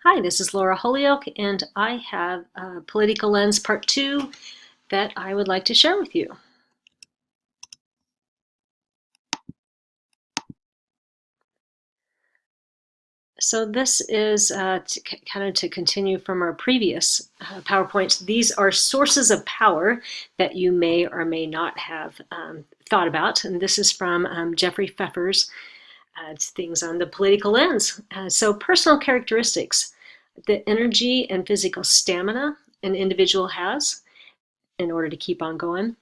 Hi, this is Laura Holyoke, and I have Political Lens Part 2 that I would like to share with you. So this is kind of to continue from our previous PowerPoints. These are sources of power that you may or may not have thought about, and this is from Jeffrey Pfeffer's things on the political lens. So personal characteristics, the energy and physical stamina an individual has in order to keep on going.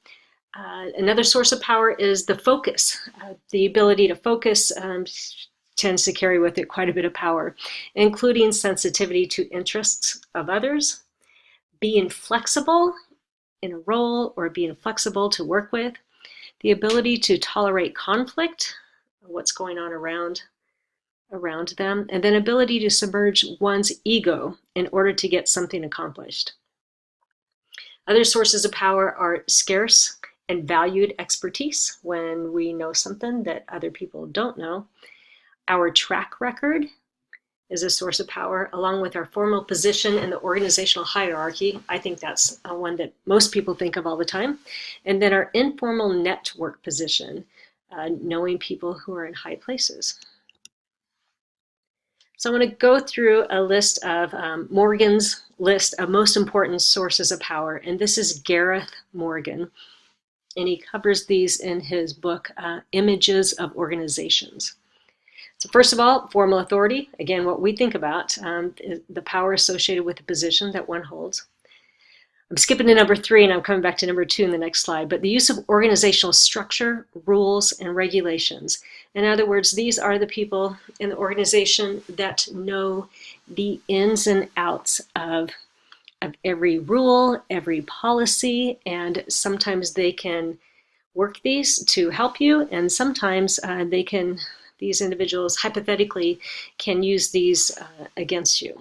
Another source of power is the focus. The ability to focus tends to carry with it quite a bit of power, including sensitivity to interests of others, being flexible in a role or being flexible to work with, the ability to tolerate conflict, what's going on around them, and then ability to submerge one's ego in order to get something accomplished. Other sources of power are scarce and valued expertise when we know something that other people don't know. Our track record is a source of power, along with our formal position in the organizational hierarchy. I think that's one that most people think of all the time. And then our informal network position, knowing people who are in high places. So I'm going to go through a list of Morgan's list of most important sources of power, and this is Gareth Morgan, and he covers these in his book, Images of Organizations. So first of all, formal authority, again, what we think about, the power associated with the position that one holds. I'm skipping to number 3 and I'm coming back to number 2 in the next slide, but the use of organizational structure, rules, and regulations. In other words, these are the people in the organization that know the ins and outs of every rule, every policy, and sometimes they can work these to help you, and sometimes these individuals hypothetically can use these against you.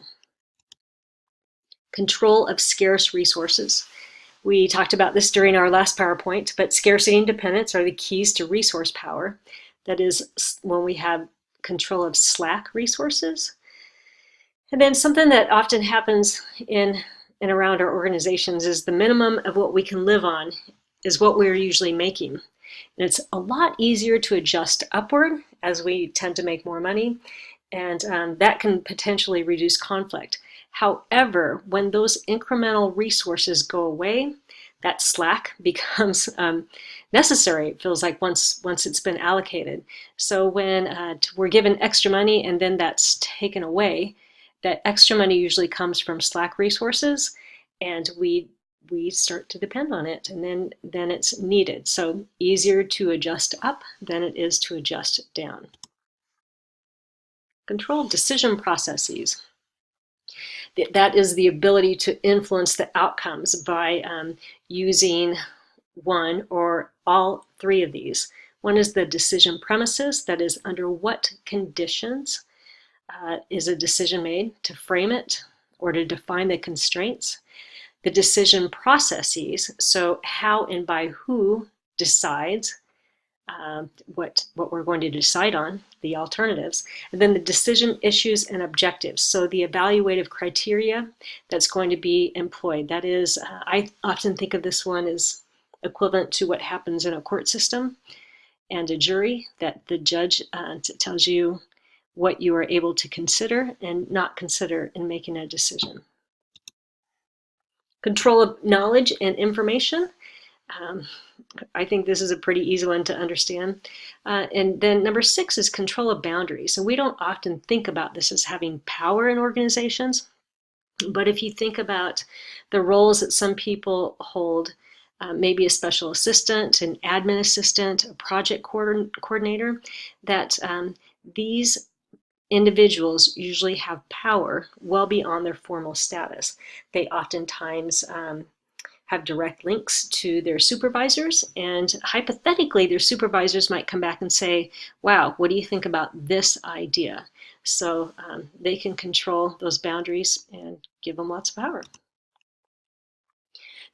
Control of scarce resources. We talked about this during our last PowerPoint, but scarcity and dependence are the keys to resource power. That is when we have control of slack resources. And then something that often happens in and around our organizations is the minimum of what we can live on is what we're usually making. And it's a lot easier to adjust upward as we tend to make more money, and that can potentially reduce conflict. However, when those incremental resources go away, that slack becomes necessary, it feels like, once it's been allocated. So when we're given extra money and then that's taken away, that extra money usually comes from slack resources, and we start to depend on it, and then it's needed. So easier to adjust up than it is to adjust down. Controlled decision processes. That is the ability to influence the outcomes by using one or all 3 of these. One is the decision premises, that is, under what conditions is a decision made, to frame it or to define the constraints. The decision processes, so how and by who decides what we're going to decide on, the alternatives. And then the decision issues and objectives, so the evaluative criteria that's going to be employed. That is, I often think of this one as equivalent to what happens in a court system and a jury, that the judge tells you what you are able to consider and not consider in making a decision. Control of knowledge and information. I think this is a pretty easy one to understand. And then number 6 is control of boundaries. And we don't often think about this as having power in organizations, but if you think about the roles that some people hold, maybe a special assistant, an admin assistant, a project coordinator, that these individuals usually have power well beyond their formal status. They oftentimes have direct links to their supervisors, and hypothetically their supervisors might come back and say, wow, what do you think about this idea? So they can control those boundaries and give them lots of power.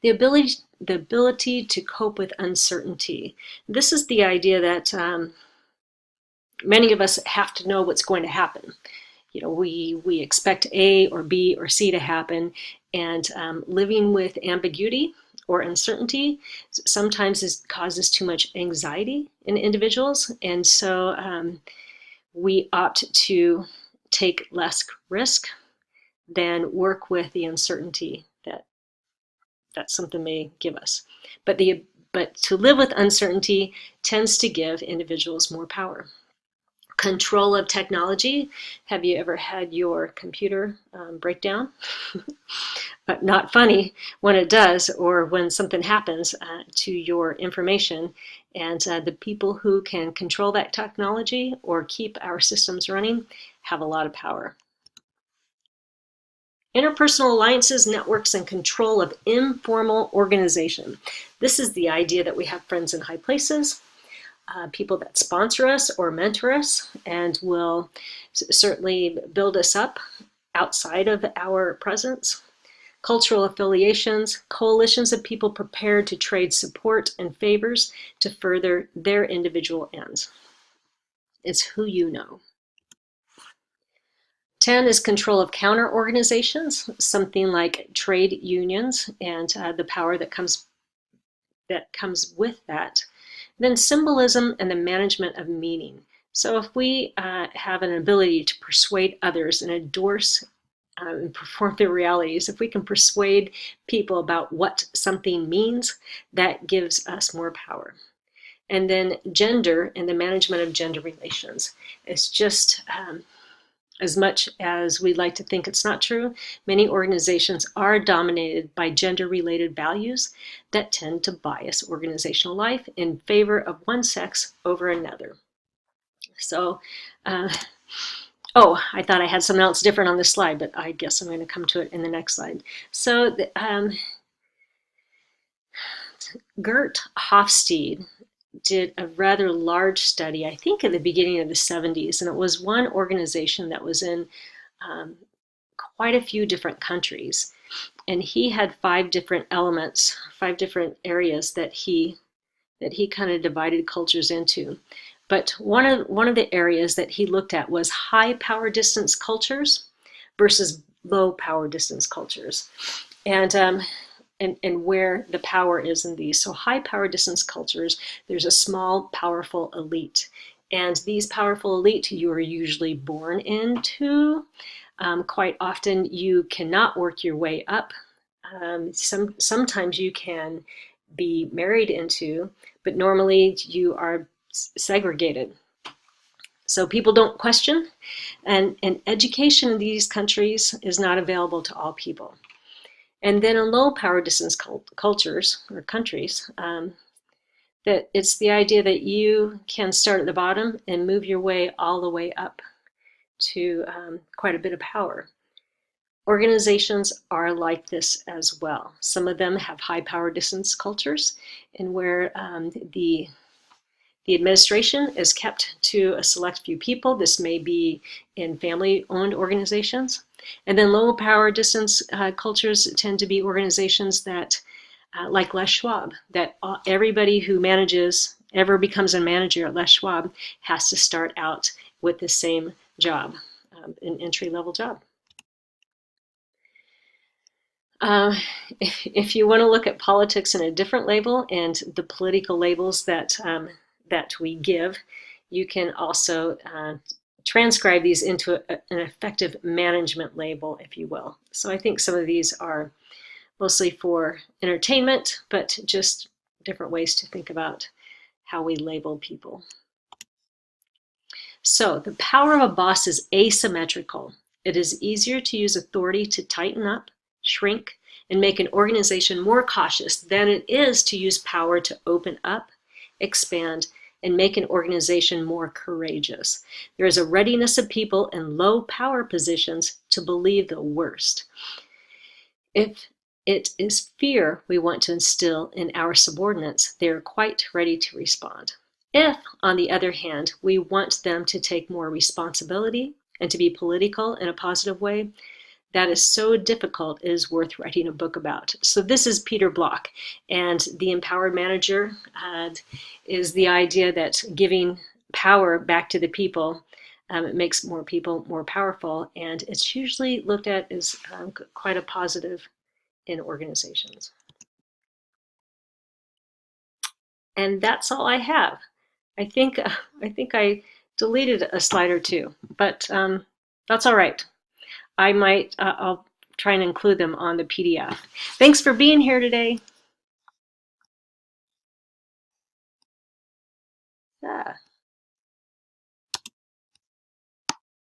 The ability to cope with uncertainty. This is the idea that many of us have to know what's going to happen. we expect A or B or C to happen, and living with ambiguity or uncertainty sometimes causes too much anxiety in individuals, and so we opt to take less risk than work with the uncertainty that something may give us. But to live with uncertainty tends to give individuals more power. Control of technology. Have you ever had your computer break down? But not funny when it does, or when something happens to your information. And the people who can control that technology or keep our systems running have a lot of power. Interpersonal alliances, networks, and control of informal organization. This is the idea that we have friends in high places, people that sponsor us or mentor us and will certainly build us up outside of our presence. Cultural affiliations, coalitions of people prepared to trade support and favors to further their individual ends. It's who you know. 10 is control of counter organizations, something like trade unions and the power that comes with that. Then symbolism and the management of meaning. So if we have an ability to persuade others and endorse and perform their realities, if we can persuade people about what something means, that gives us more power. And then gender and the management of gender relations. It's just as much as we'd like to think it's not true, many organizations are dominated by gender-related values that tend to bias organizational life in favor of one sex over another. So, I thought I had something else different on this slide, but I guess I'm going to come to it in the next slide. So, Gert Hofstede did a rather large study, I think in the beginning of the 70s, and it was one organization that was in quite a few different countries. And he had 5 different elements, 5 different areas that he kind of divided cultures into. But one of the areas that he looked at was high power distance cultures versus low power distance cultures. And where the power is in these. So high power distance cultures, there's a small, powerful elite. And these powerful elite you are usually born into. Quite often you cannot work your way up. Sometimes you can be married into, but normally you are segregated. So people don't question, and education in these countries is not available to all people. And then in low power distance cultures or countries, that it's the idea that you can start at the bottom and move your way all the way up to quite a bit of power. Organizations are like this as well. Some of them have high power distance cultures, and where the administration is kept to a select few people. This may be in family-owned organizations. And then low power distance cultures tend to be organizations that, like Les Schwab, that everybody who ever becomes a manager at Les Schwab has to start out with the same job, an entry-level job. If you want to look at politics in a different label and the political labels that we give, you can also transcribe these into an effective management label, if you will. So I think some of these are mostly for entertainment, but just different ways to think about how we label people. So the power of a boss is asymmetrical. It is easier to use authority to tighten up, shrink, and make an organization more cautious than it is to use power to open up, expand, and make an organization more courageous. There is a readiness of people in low power positions to believe the worst. If it is fear we want to instill in our subordinates, they are quite ready to respond. If, on the other hand, we want them to take more responsibility and to be political in a positive way, that is so difficult it is worth writing a book about. So this is Peter Block, and the Empowered Manager is the idea that giving power back to the people It makes more people more powerful, and it's usually looked at as quite a positive in organizations. And that's all I have. I think I deleted a slide or two, but that's all right. I'll try and include them on the PDF. Thanks for being here today. Yeah.